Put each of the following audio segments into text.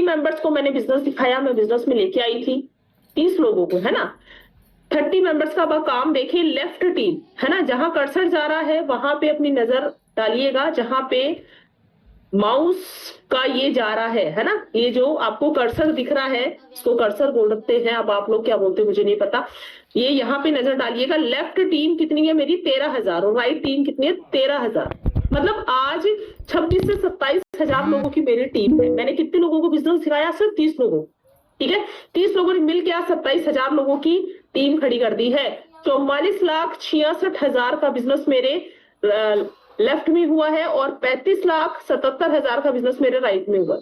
Members को मैंने business दिखाया, मैं बिजनेस में लेके आई थी 30 लोगों को, है ना। 30 मेंबर्स का काम देखिए, लेफ्ट टीम है ना, जहां कर्सर जा रहा है वहां पे अपनी नजर डालिएगा, जहां पे माउस का ये जा रहा है ना, ये जो आपको कर्सर दिख रहा है इसको कर्सर बोलते हैं, अब आप लोग क्या बोलते हैं मुझे नहीं पता। ये यहाँ पे नजर डालिएगा, लेफ्ट टीम कितनी है मेरी 13,000 और राइट टीम कितनी है 13,000। मतलब आज 26 से 27,000 लोगों की मेरी टीम है। मैंने कितने लोगों को बिजनेस सिखाया? सिर्फ 30 लोगों, ठीक है। 30 लोगों ने मिलकर 27,000 लोगों की टीम खड़ी कर दी है। 44,66,000 का बिजनेस मेरे लेफ्ट में हुआ है और 35,77,000 का बिजनेस मेरे राइट में हुआ,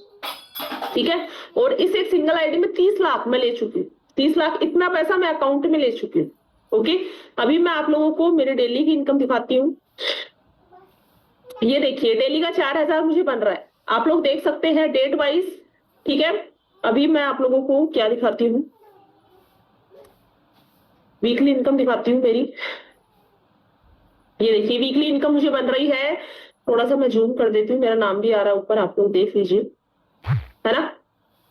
ठीक है। और इस एक सिंगल आईडी में 30 लाख मैं ले चुकी हूँ, 30 लाख इतना पैसा मैं अकाउंट में ले चुकी हूँ। ओके, अभी मैं आप लोगों को मेरे डेली की इनकम दिखाती हूँ। ये देखिए डेली का 4,000 मुझे बन रहा है, आप लोग देख सकते हैं डेट वाइज, ठीक है। अभी मैं आप लोगों को क्या दिखाती हूँ, वीकली इनकम दिखाती हूँ मेरी। ये देखिए वीकली इनकम मुझे बन रही है, थोड़ा सा मैं जूम कर देती हूँ, मेरा नाम भी आ रहा है ऊपर, आप लोग देख लीजिए, है ना।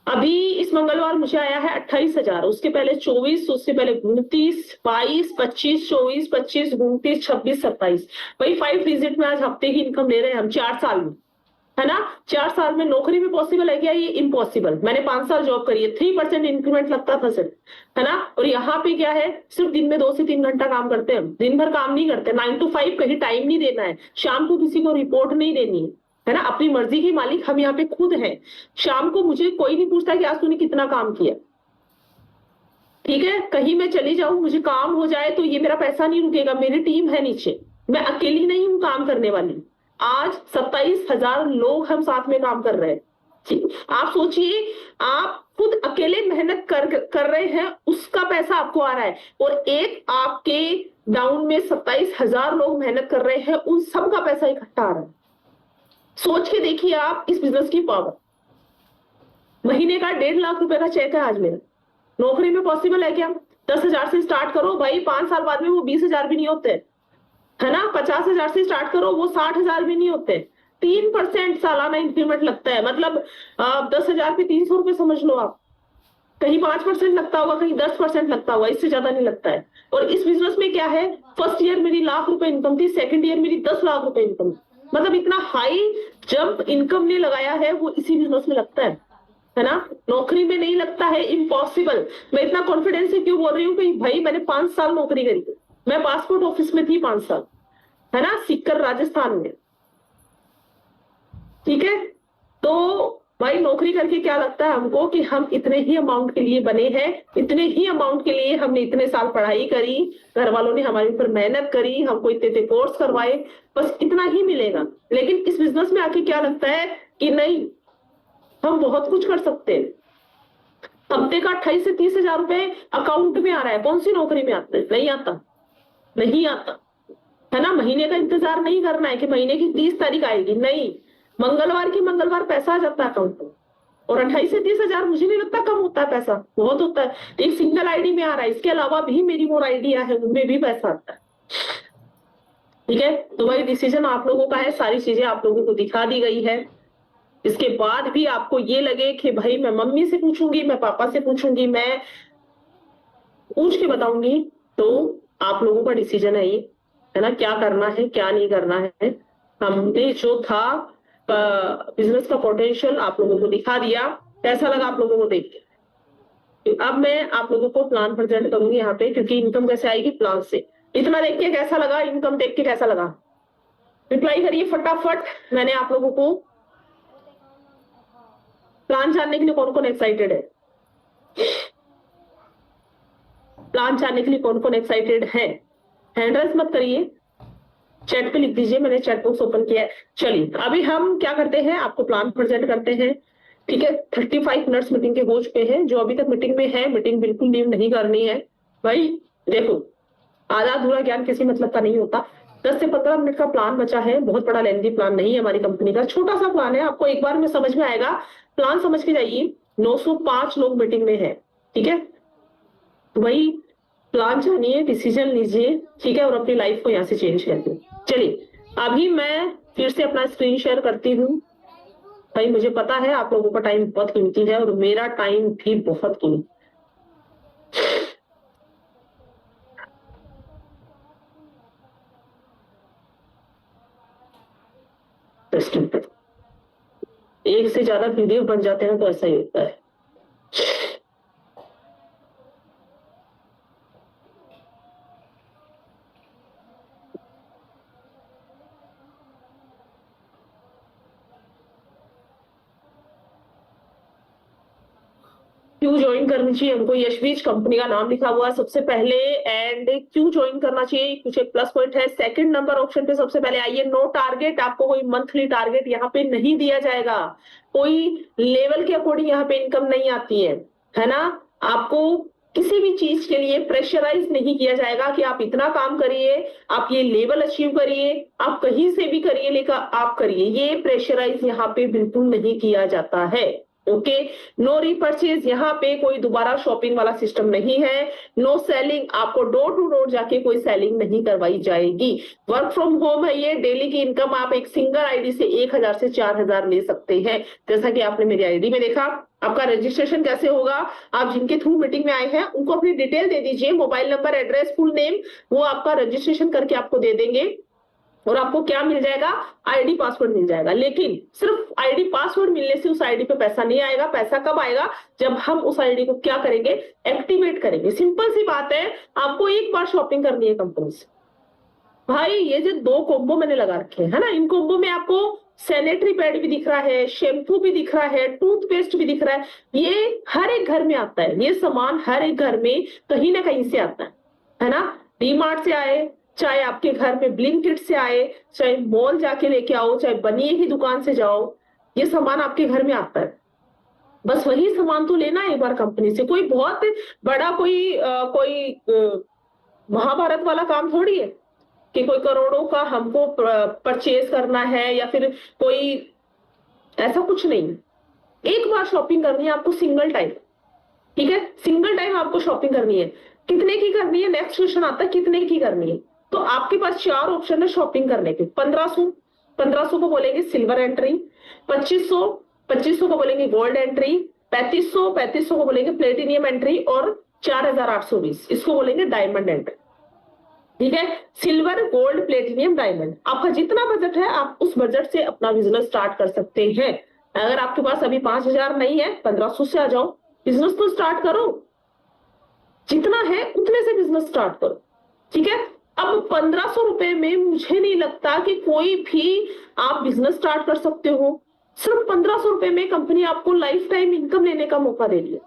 अभी इस मंगलवार मुझे आया है 28,000, उसके पहले 24, उससे पहले 29, 22, 25, 24, 25, 29, 26, 27। भाई 5 डिजिट में आज हफ्ते की इनकम ले रहे हैं हम 4 साल में, है ना। 4 साल में नौकरी में पॉसिबल है क्या? ये इम्पॉसिबल। मैंने 5 साल जॉब करी है, 3% इंक्रीमेंट लगता था सिर्फ, है ना। और यहाँ पे क्या है, सिर्फ दिन में 2 से 3 घंटा काम करते हैं, दिन भर काम नहीं करते, 9 to 5, कहीं टाइम नहीं देना है, शाम को किसी को रिपोर्ट नहीं देनी है ना। अपनी मर्जी की मालिक हम यहाँ पे खुद हैं। शाम को मुझे कोई नहीं पूछता कि आज तूने कितना काम किया, ठीक है। कहीं मैं चली जाऊं, मुझे काम हो जाए तो ये मेरा पैसा नहीं रुकेगा, मेरी टीम है नीचे, मैं अकेली नहीं हूं काम करने वाली। आज 27,000 लोग हम साथ में काम कर रहे हैं। आप सोचिए, आप खुद अकेले मेहनत कर रहे हैं, उसका पैसा आपको आ रहा है, और एक आपके डाउन में 27,000 लोग मेहनत कर रहे हैं, उन सब का पैसा इकट्ठा आ रहा है। सोच के देखिए आप इस बिजनेस की पावर। महीने का 1.5 लाख रुपए का चेक है आज मेरा। नौकरी में पॉसिबल है क्या? 10,000 से स्टार्ट करो भाई, 5 साल बाद में वो 20,000 भी नहीं होते, है ना। 50,000 से स्टार्ट करो, वो 60,000 भी नहीं होते। 3% सालाना इंक्रीमेंट लगता है, मतलब 10,000 पे 300 रुपए समझ लो आप। कहीं 5% लगता होगा, कहीं 10% लगता होगा, इससे ज्यादा नहीं लगता है। और इस बिजनेस में क्या है, फर्स्ट ईयर मेरी लाख रुपए इनकम थी, सेकंड ईयर मेरी 10 लाख रुपए इनकम। मतलब इतना हाई जंप इनकम ने लगाया है, वो इसी बिजनेस में लगता है ना। नौकरी में नहीं लगता है, इम्पॉसिबल। मैं इतना कॉन्फिडेंस से क्यों बोल रही हूँ कि भाई मैंने 5 साल नौकरी करी, मैं पासपोर्ट ऑफिस में थी 5 साल, है ना, सीकर राजस्थान में, ठीक है। तो भाई नौकरी करके क्या लगता है हमको कि हम इतने ही अमाउंट के लिए बने हैं, इतने ही अमाउंट के लिए हमने इतने साल पढ़ाई करी, घर वालों ने हमारे ऊपर मेहनत करी, हमको इतने कोर्स करवाए, बस इतना ही मिलेगा। लेकिन इस बिजनेस में आके क्या लगता है कि नहीं, हम बहुत कुछ कर सकते हैं। हफ्ते का 28 से 30,000 रुपए अकाउंट में आ रहा है, कौन सी नौकरी में आता है? नहीं आता, नहीं आता, है ना। महीने का इंतजार नहीं करना है कि महीने की 30 तारीख आएगी, नहीं, मंगलवार की मंगलवार पैसा आ जाता है अकाउंट में। और 28 से 30,000 मुझे नहीं लगता कम होता है, पैसा बहुत होता है। एक सिंगल आईडी में आ रहा है, इसके अलावा भी मेरी और आइडिया है, उनमें भी पैसा आता है, ठीक है। तो भाई डिसीजन आप लोगों का है, सारी चीजें आप लोगों को दिखा दी गई है। इसके बाद भी आपको ये लगे कि भाई मैं मम्मी से पूछूंगी, मैं पापा से पूछूंगी, मैं पूछ के बताऊंगी, तो आप लोगों का डिसीजन है ये, है ना, क्या करना है क्या नहीं करना है। हमने जो था बिजनेस का पोटेंशियल आप लोगों को दिखा दिया। कैसा लगा आप लोगों को देख के? अब मैं आप लोगों को प्लान प्रेजेंट करूंगी यहाँ पे, क्योंकि इनकम कैसे आएगी प्लान से। इतना देख के कैसा लगा, इनकम देख के कैसा लगा, रिप्लाई करिए फटाफट। मैंने आप लोगों को प्लान जानने के लिए कौन कौन एक्साइटेड है? प्लान जानने के लिए कौन कौन एक्साइटेड है? हैंड रेस मत करिए, चैट पे लिख दीजिए, मैंने चैट बॉक्स ओपन किया है। चलिए अभी हम क्या करते हैं, आपको प्लान प्रेजेंट करते हैं, ठीक है। 35 मिनट्स मीटिंग के हो चुके हैं। जो अभी तक मीटिंग में है, मीटिंग बिल्कुल लीव नहीं करनी है भाई। देखो, आधा अधूरा ज्ञान किसी मतलब का नहीं होता। 10 से 15 मिनट का प्लान बचा है, बहुत बड़ा लेंथी प्लान नहीं है हमारी कंपनी का, छोटा सा प्लान है, आपको एक बार में समझ में आएगा। प्लान समझ के जाइए। 905 लोग मीटिंग में है, ठीक है। वही प्लान जानिए, डिसीजन लीजिए, ठीक है, और अपनी लाइफ को यहाँ से चेंज कर दो। चलिए अभी मैं फिर से अपना स्क्रीन शेयर करती हूँ। भाई मुझे पता है आप लोगों का टाइम बहुत कीमती है और मेरा टाइम भी बहुत कीमती। एक से ज्यादा वीडियो बन जाते हैं तो ऐसा ही होता है। क्यों ज्वाइन करनी चाहिए हमको? यशवीज कंपनी का नाम लिखा हुआ है सबसे पहले। एंड क्यों ज्वाइन करना चाहिए, कुछ एक प्लस पॉइंट है। सेकंड नंबर ऑप्शन पे सबसे पहले आइए, नो टारगेट। आपको कोई मंथली टारगेट यहाँ पे नहीं दिया जाएगा, कोई लेवल के अकॉर्डिंग यहाँ पे इनकम नहीं आती है ना। आपको किसी भी चीज के लिए प्रेशराइज नहीं किया जाएगा कि आप इतना काम करिए, आप ये लेवल अचीव करिए, आप कहीं से भी करिए लेकर आप करिए, ये प्रेशराइज यहाँ पे बिल्कुल नहीं किया जाता है। ओके, नो रीपर्चेज, यहाँ पे कोई दोबारा शॉपिंग वाला सिस्टम नहीं है। नो सेलिंग, आपको डोर टू डोर जाके कोई सेलिंग नहीं करवाई जाएगी। वर्क फ्रॉम होम है ये। डेली की इनकम आप एक सिंगल आईडी से 1000 से 4000 ले सकते हैं, जैसा कि आपने मेरी आईडी में देखा। आपका रजिस्ट्रेशन कैसे होगा? आप जिनके थ्रू मीटिंग में आए हैं उनको अपनी डिटेल दे दीजिए, mobile number, address, full name, वो आपका रजिस्ट्रेशन करके आपको दे देंगे और आपको क्या मिल जाएगा? आईडी पासवर्ड मिल जाएगा। लेकिन सिर्फ आईडी पासवर्ड मिलने से उस आईडी पे पैसा नहीं आएगा। पैसा कब आएगा? जब हम उस आईडी को क्या करेंगे? एक्टिवेट करेंगे। सिंपल सी बात है, आपको एक बार शॉपिंग करनी है कंपनी से। भाई ये जो 2 कोम्बो मैंने लगा रखे हैं, है ना, इन कोम्बो में आपको सैनिटरी पैड भी दिख रहा है, शैम्पू भी दिख रहा है, टूथपेस्ट भी दिख रहा है। ये हर एक घर में आता है, ये सामान हर एक घर में कहीं ना कहीं से आता है ना। डीमार्ट से आए, चाहे आपके घर में ब्लिंकिट से आए, चाहे मॉल जाके लेके आओ, चाहे बनिए की दुकान से जाओ, ये सामान आपके घर में आता है। बस वही सामान तो लेना है एक बार कंपनी से। कोई बहुत बड़ा कोई महाभारत वाला काम थोड़ी है कि कोई करोड़ों का हमको परचेज करना है, या फिर कोई ऐसा कुछ नहीं। एक बार शॉपिंग करनी है आपको, सिंगल टाइम, ठीक है, सिंगल टाइम आपको शॉपिंग करनी है। कितने की करनी है? नेक्स्ट क्वेश्चन आता है, कितने की करनी है? तो आपके पास 4 ऑप्शन है शॉपिंग करने के। 1500 को बोलेंगे सिल्वर एंट्री, 2500 को बोलेंगे गोल्ड एंट्री, 3500 को बोलेंगे प्लेटिनियम एंट्री, और 4820 इसको बोलेंगे डायमंड एंट्री। ठीक है, सिल्वर, गोल्ड, प्लेटिनियम, डायमंड। आपका जितना बजट है आप उस बजट से अपना बिजनेस स्टार्ट कर सकते हैं। अगर आपके पास अभी 5000 नहीं है, 1500 से आ जाओ, बिजनेस तो स्टार्ट करो। जितना है उतने से बिजनेस स्टार्ट करो, ठीक है। अब 1500 रुपए में मुझे नहीं लगता कि कोई भी आप बिजनेस स्टार्ट कर सकते हो। सिर्फ 1500 रुपए में कंपनी आपको लाइफ टाइम इनकम लेने का मौका दे रही है,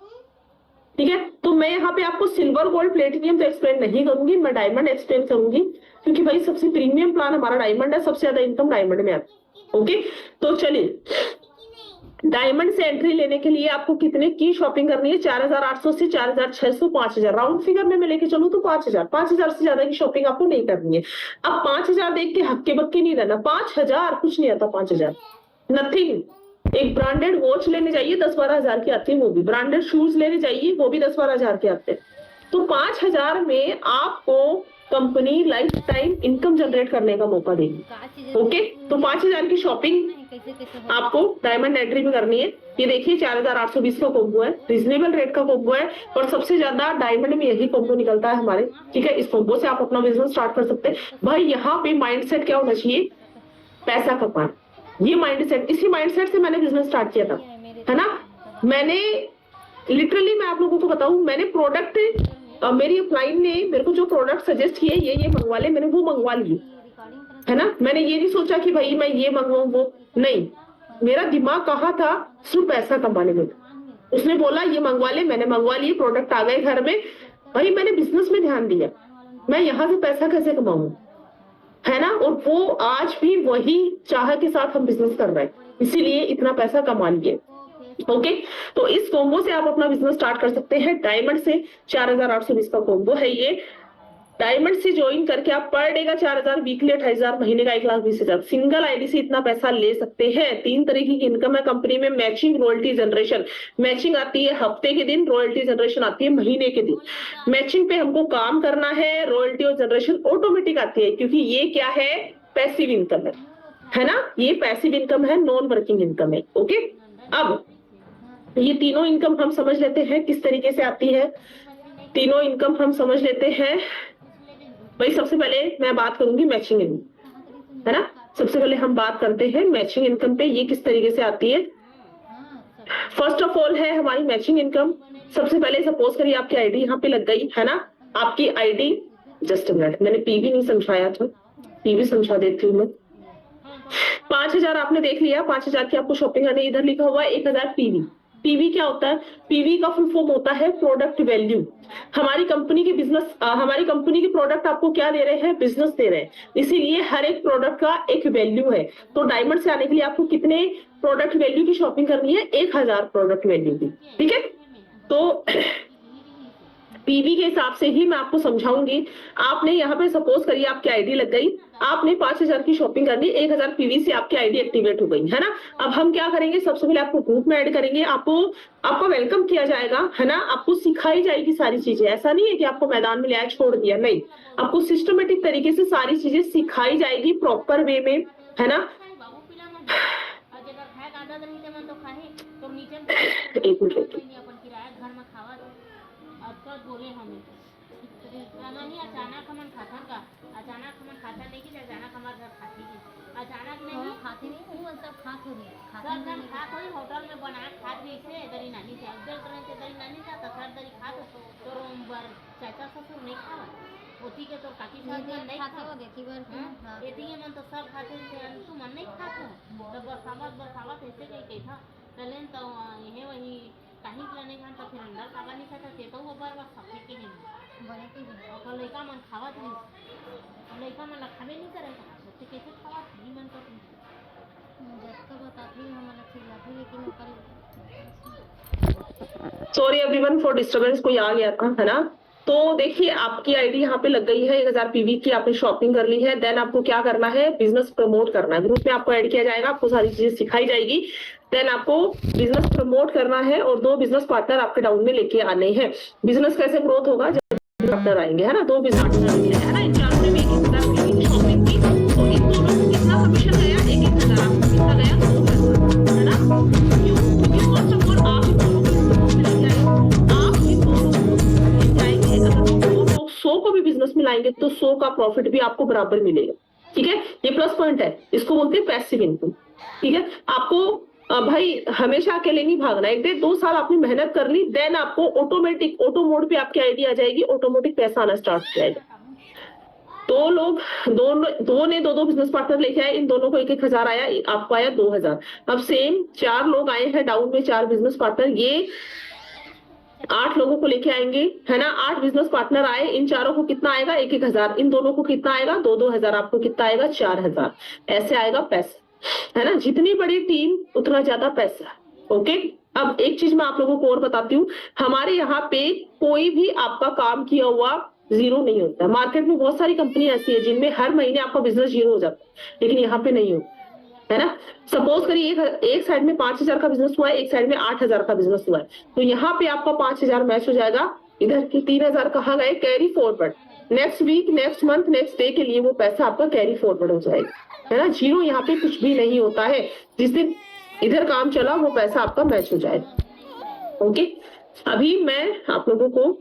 ठीक है। तो मैं यहाँ पे आपको सिल्वर, गोल्ड, प्लेटिनियम तो एक्सप्लेन नहीं करूंगी, मैं डायमंड एक्सप्लेन करूंगी, क्योंकि भाई सबसे प्रीमियम प्लान हमारा डायमंड है, सबसे ज्यादा इनकम डायमंड में आती है। ओके, तो चलिए, डायमंड से एंट्री लेने के लिए आपको कितने की शॉपिंग करनी है? 4800 से 4600, 5000। राउंड फिगर में मैं लेके चलूं तो 5000 से ज्यादा की शॉपिंग आपको नहीं करनी है। अब 5000 देख के हक्के बक्के नहीं रहना। 5000 कुछ नहीं आता, 5000 नथिंग। एक ब्रांडेड वॉच लेने जाइए 10-12 हजार की आती है, वो भी। ब्रांडेड शूज लेने जाइए, वो भी 10-12 हजार के आते हैं। तो 5000 में आपको company life time income generate करने का मौका देगी। ओके, तो 5000 की शॉपिंग आपको डायमंड एंट्री में करनी है। ये देखिए 4820 का कॉम्बो है, रीजनेबल रेट का कॉम्बो है, और सबसे ज्यादा डायमंड में यही कॉम्बो निकलता है हमारे, ठीक है। इस कॉम्बो से आप अपना बिजनेस स्टार्ट कर सकते हैं। भाई यहाँ पे माइंडसेट क्या होना चाहिए? पैसा कमाना। ये माइंडसेट, इसी माइंडसेट से मैंने बिजनेस स्टार्ट किया था, है ना। मैंने लिटरली, मैं आप लोगों को बताऊं, मैंने प्रोडक्ट, मेरी क्लाइंट ने मेरे को जो प्रोडक्ट सजेस्ट किए, ये मंगवा ले, मैंने वो मंगवा लिए, है ना। मैंने ये नहीं सोचा कि भाई मैं ये मंगवाऊं वो नहीं, मेरा दिमाग कहाँ था? सिर्फ पैसा कमाने में। उसने बोला ये मंगवा ले, मैंने मंगवा लिए, प्रोडक्ट आ गए घर में। भाई मैंने बिजनेस में ध्यान दिया, मैं यहाँ से पैसा कैसे कमाऊं, है ना। और वो आज भी वही चाह के साथ हम बिजनेस कर रहे हैं, इसीलिए इतना पैसा कमा लिए। ओके, तो इस कॉम्बो से आप अपना बिजनेस स्टार्ट कर सकते हैं। डायमंड से 4820 का कॉम्बो है ये। डायमंड से ज्वाइन करके आप पर डे का 4000, वीकली 28,000, महीने का 1,20,000 सिंगल आईडी से इतना पैसा ले सकते हैं। 3 तरीके की इनकम है कंपनी में। Matching, royalty generation. मैचिंग आती है हफ्ते के दिन, रॉयल्टी जनरेशन आती है महीने के दिन। मैचिंग पे हमको काम करना है, रॉयल्टी और जनरेशन ऑटोमेटिक आती है, क्योंकि ये क्या है? पैसिव इनकम है ना, ये पैसिव इनकम है, नॉन वर्किंग इनकम है। ओके, अब ये तीनों इनकम हम समझ लेते हैं किस तरीके से आती है। तीनों इनकम हम समझ लेते हैं। भाई सबसे पहले मैं बात करूंगी मैचिंग इनकम, है ना। सबसे पहले हम बात करते हैं मैचिंग इनकम पे, ये किस तरीके से आती है। फर्स्ट ऑफ ऑल है हमारी मैचिंग इनकम। सबसे पहले सपोज करिए आपकी आईडी यहाँ पे लग गई, है ना। आपकी आईडी, जस्ट मिनट, मैंने पीवी नहीं समझाया था, पीवी समझा देती हूँ मैं। 5,000 आपने देख लिया, 5,000 की आपको शॉपिंग करनी, इधर लिखा हुआ है 1,000 पीवी। पीवी क्या होता है? पीवी का फुल फॉर्म होता है प्रोडक्ट वैल्यू। हमारी कंपनी के बिजनेस, हमारी कंपनी के प्रोडक्ट आपको क्या दे रहे हैं? बिजनेस दे रहे हैं, इसीलिए हर एक प्रोडक्ट का एक वैल्यू है। तो डायमंड से आने के लिए आपको कितने प्रोडक्ट वैल्यू की शॉपिंग करनी है? 1,000 प्रोडक्ट वैल्यू की, ठीक है। तो पीवी के हिसाब से ही मैं आपको समझाऊंगी। आपने यहाँ पे सपोज करिए आपकी आईडी लग गई, आपने 5,000 की शॉपिंग करनी, 1,000 पीवी से आपकी आईडी एक्टिवेट हो गई, है ना। अब हम क्या करेंगे, सबसे पहले आपको ग्रुप में ऐड करेंगे, आपका वेलकम किया जाएगा, है ना। आपको सिखाई जाएगी सारी चीजें, ऐसा नहीं है कि आपको मैदान में लिया छोड़ दिया, नहीं, आपको सिस्टमेटिक तरीके से सारी चीजें सिखाई जाएगी प्रॉपर वे में, है ना। एक मिनट बोले हमें नहीं, अचानक हमन खाता का, अचानक हमन खाता नहीं कि अचानक हमारे घर खाती की, अचानक नहीं खाती नहीं, वो सब खात हो गई, सब जन खात होई, होटल में बना खात जैसे दरी नानी से अब्दुल तरह से दरी नानी का तसर दरी खात तो बर चाचा ससुर नहीं खावा, ओती के तो काकी साहब नहीं खाता हो देखी बार, हां एती के मन तो सब खाते थे, तू मन नहीं खाता तो बसावत ऐसे कहीं था चलें तो ये वही कहीं के नहीं खान तो फिर अंदर काबा नहीं खाता ते तो वो बार सफे के नहीं बने के और लड़का मन खावत नहीं, लड़का मन खावे नहीं करे तो कैसे खावत नहीं मन तो जब बताती हमारा खिलाती, लेकिन कल सॉरी एवरीवन फॉर डिस्टरबेंस, कोई आ गया था, है ना। तो देखिए आपकी आईडी यहाँ पे लग गई है, 1,000 पीवी की आपने शॉपिंग कर ली है। देन आपको क्या करना है? बिजनेस प्रमोट करना है। ग्रुप में आपको ऐड किया जाएगा, आपको सारी चीजें सिखाई जाएगी। देन आपको बिजनेस प्रमोट करना है और 2 बिजनेस पार्टनर आपके डाउन में लेके आने हैं। बिजनेस कैसे ग्रोथ होगा? जब पार्टनर आएंगे, है ना, 2 बिजनेस पार्टनर, है ना। इन चारों ने भी 1,000 पीवी की शॉपिंग की, तो इन दोनों को कितना कमीशन गया? 1,000 आपको कितना गया? 2,000, है ना। क्यों? क्योंकि फर्स्ट ऑफ ऑल आप इन दोनों को बिजनेस में लेके आए, आप इन दोनों को जाएंगे, अगर 2 लोग 100 को भी बिजनेस में लाएंगे तो 100 का प्रॉफिट भी आपको बराबर मिलेगा, ठीक है। ये प्लस पॉइंट है, इसको बोलते हैं पैसिव इनकम, ठीक है। आपको भाई हमेशा अकेले नहीं भागना, 1-2 साल आपने मेहनत कर ली, देन आपको ऑटोमेटिक ऑटो मोड पे आपकी आईडी आ जाएगी, ऑटोमेटिक पैसा आना स्टार्ट हो जाएगा। 2 लोग, दो ने 2 बिजनेस पार्टनर लेके आए, इन दोनों को 1,000 आया, आपको आया 2,000। अब सेम 4 लोग आए हैं डाउन में, 4 बिजनेस पार्टनर, ये 8 लोगों को लेके आएंगे, है ना। 8 बिजनेस पार्टनर आए, इन चारों को कितना आएगा? 1,000। इन दोनों को कितना आएगा? 2,000। आपको कितना आएगा? 4,000। ऐसे आएगा पैसा, है ना। जितनी बड़ी टीम उतना ज्यादा पैसा, ओके। अब एक चीज मैं आप लोगों को और बताती हूँ, हमारे यहाँ पे कोई भी आपका काम किया हुआ जीरो नहीं होता। मार्केट में बहुत सारी कंपनी ऐसी है जिनमें हर महीने आपका बिजनेस जीरो हो जाता है, लेकिन यहाँ पे नहीं होता, है ना। सपोज करिए एक साइड में 5,000 का बिजनेस हुआ है, एक साइड में 8,000 का बिजनेस हुआ है, तो यहाँ पे आपका 5,000 मैच हो जाएगा, इधर के 3,000 कहाँ गए? Carry forward. Next week, next month, next day के लिए वो पैसा आपका कैरी फॉरवर्ड हो जाएगा, है ना। जीरो यहाँ पे कुछ भी नहीं होता है, जिस दिन इधर काम चला वो पैसा आपका मैच हो जाएगा, ओके। अभी मैं आप लोगों को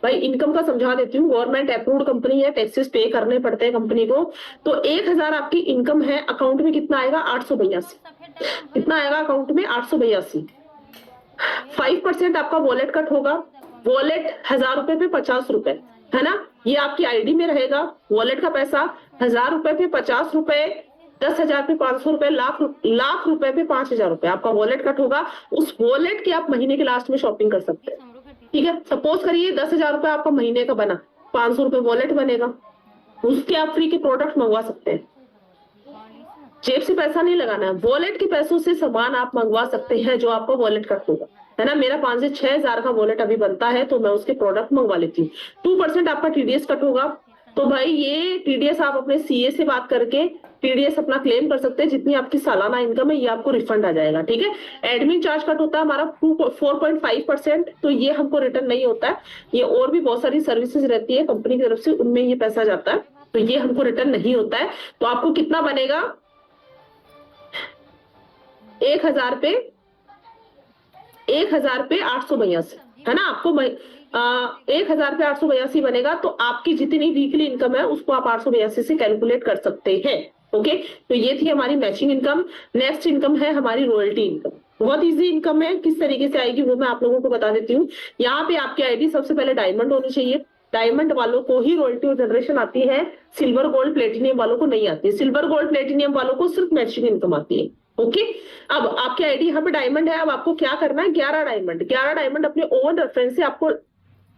भाई इनकम का समझा देती हूँ। गवर्नमेंट अप्रूव्ड कंपनी है, टैक्सेस पे करने पड़ते हैं कंपनी को। तो 1,000 आपकी इनकम है, अकाउंट में कितना आएगा? 882। कितना आएगा अकाउंट में? 882। 5% आपका वॉलेट कट होगा। वॉलेट 1,000 रुपए पे 50 रुपए, है ना। ये आपकी आईडी में रहेगा। वॉलेट का पैसा 1,000 रुपए पे 50 रुपए, 10,000 पे 500 रुपए, लाख रुपए पे 5,000 रुपए आपका वॉलेट कट होगा। उस वॉलेट के आप महीने के लास्ट में शॉपिंग कर सकते हैं, ठीक है। सपोज करिए 10,000 रुपए आपका महीने का बना, 500 रुपए वॉलेट बनेगा, उसके आप फ्री के प्रोडक्ट मंगवा सकते हैं। जेब से पैसा नहीं लगाना है, वॉलेट के पैसों से सामान आप मंगवा सकते हैं जो आपका वॉलेट कट होगा, है ना। मेरा 5 से 6,000 का वॉलेट अभी बनता है, तो मैं उसके प्रोडक्ट मंगवा लेती हूँ। 2% आपका टीडीएस कट होगा, तो भाई ये टीडीएस आप अपने सीए से बात करके टीडीएस अपना क्लेम कर सकते हैं। जितनी आपकी सालाना इनकम है ये आपको रिफंड आ जाएगा, ठीक है। एडमिन चार्ज कट होता है हमारा 4.5%, तो ये हमको रिटर्न नहीं होता है। ये और भी बहुत सारी सर्विसेज रहती है कंपनी की तरफ से, उनमें ये पैसा जाता है। तो ये हमको रिटर्न नहीं होता है। तो आपको कितना बनेगा, 1000 पे 882, है ना। आपको 1000 पे 882 बनेगा। तो आपकी जितनी वीकली इनकम है उसको आप 882 से कैलकुलेट कर सकते हैं। ओके, तो ये थी हमारी मैचिंग इनकम। नेक्स्ट इनकम है हमारी रॉयल्टी इनकम। बहुत इजी इनकम है, किस तरीके से आएगी वो मैं आप लोगों को बता देती हूँ। यहाँ पे आपकी आईडी सबसे पहले डायमंड होनी चाहिए। डायमंड वालों को ही रॉयल्टी और जनरेशन आती है, सिल्वर गोल्ड प्लेटिनियम वालों को नहीं आती है। सिल्वर गोल्ड प्लेटिनियम वालों को सिर्फ मैचिंग इनकम आती है। ओके, अब आपकी आईडी यहाँ पे डायमंड है। अब आपको क्या करना है, 11 डायमंड अपने ओन रेफरेंस से आपको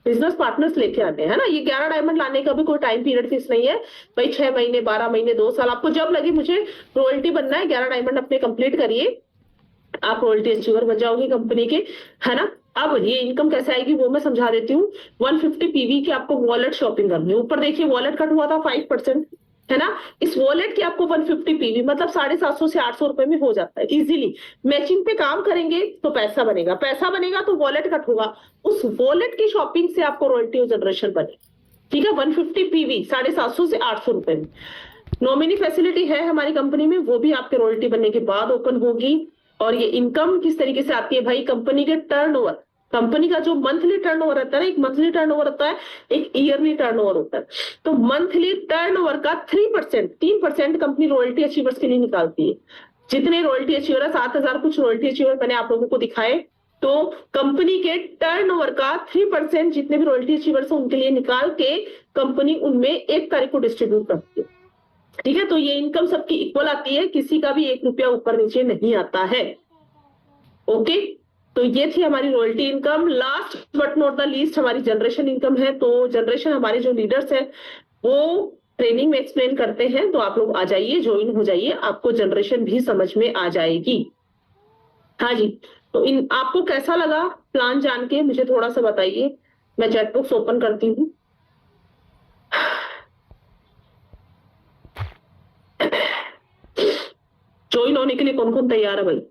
बिजनेस पार्टनर्स लेके आते हैं, है ना। ये 11 डायमंड लाने का भी कोई टाइम पीरियड फिक्स नहीं है भाई, 6 महीने 12 महीने 2 साल, आपको जब लगे मुझे रॉयल्टी बनना है 11 डायमंड अपने कंप्लीट करिए, आप रॉयल्टी अचीवर बन जाओगे कंपनी के, है ना। अब ये इनकम कैसे आएगी वो मैं समझा देती हूँ। 150 पीवी की आपको वॉलेट शॉपिंग करनी है। ऊपर देखिए वॉलेट कट हुआ था 5%, है ना। इस वॉलेट की आपको 150 पीवी मतलब 750 से 800 रुपए में हो जाता है इजीली। मैचिंग पे काम करेंगे तो पैसा बनेगा तो वॉलेट कट होगा, उस वॉलेट की शॉपिंग से आपको रॉयल्टी और जनरेशन बने। ठीक है, 150 पीवी 750 से 800 रुपए में। नॉमिनी फैसिलिटी है हमारी कंपनी में, वो भी आपके रॉयल्टी बनने के बाद ओपन होगी। और ये इनकम किस तरीके से आती है भाई, कंपनी के टर्नओवर, कंपनी का जो मंथली टर्नओवर रहता है ना, एक मंथली टर्नओवर होता है, एक ईयरली टर्नओवर होता है। तो मंथली टर्नओवर का 3% कंपनी रॉयल्टी अचीवर्स के लिए निकालती है। जितने रॉयल्टी अचीवर है 7000 कुछ रॉयल्टी अचीवर मैंने आप लोगों को दिखाए, तो कंपनी के टर्नओवर का 3% जितने भी रॉयल्टी अचीवर्स हैं उनके लिए निकाल के कंपनी उनमें 1 तारीख को डिस्ट्रीब्यूट करती है। ठीक है, तो ये इनकम सबकी इक्वल आती है, किसी का भी 1 रुपया ऊपर नीचे नहीं आता है। ओके, तो ये थी हमारी royalty income. Last but not the least हमारी जनरेशन इनकम है। तो जनरेशन हमारे जो लीडर्स हैं वो ट्रेनिंग में एक्सप्लेन करते हैं, तो आप लोग आ जाइए, ज्वाइन हो जाइए, आपको जनरेशन भी समझ में आ जाएगी। हाँ जी, तो इन आपको कैसा लगा प्लान जान के मुझे थोड़ा सा बताइए। मैं चैट बॉक्स ओपन करती हूँ। ज्वाइन होने के लिए कौन कौन तैयार है भाई?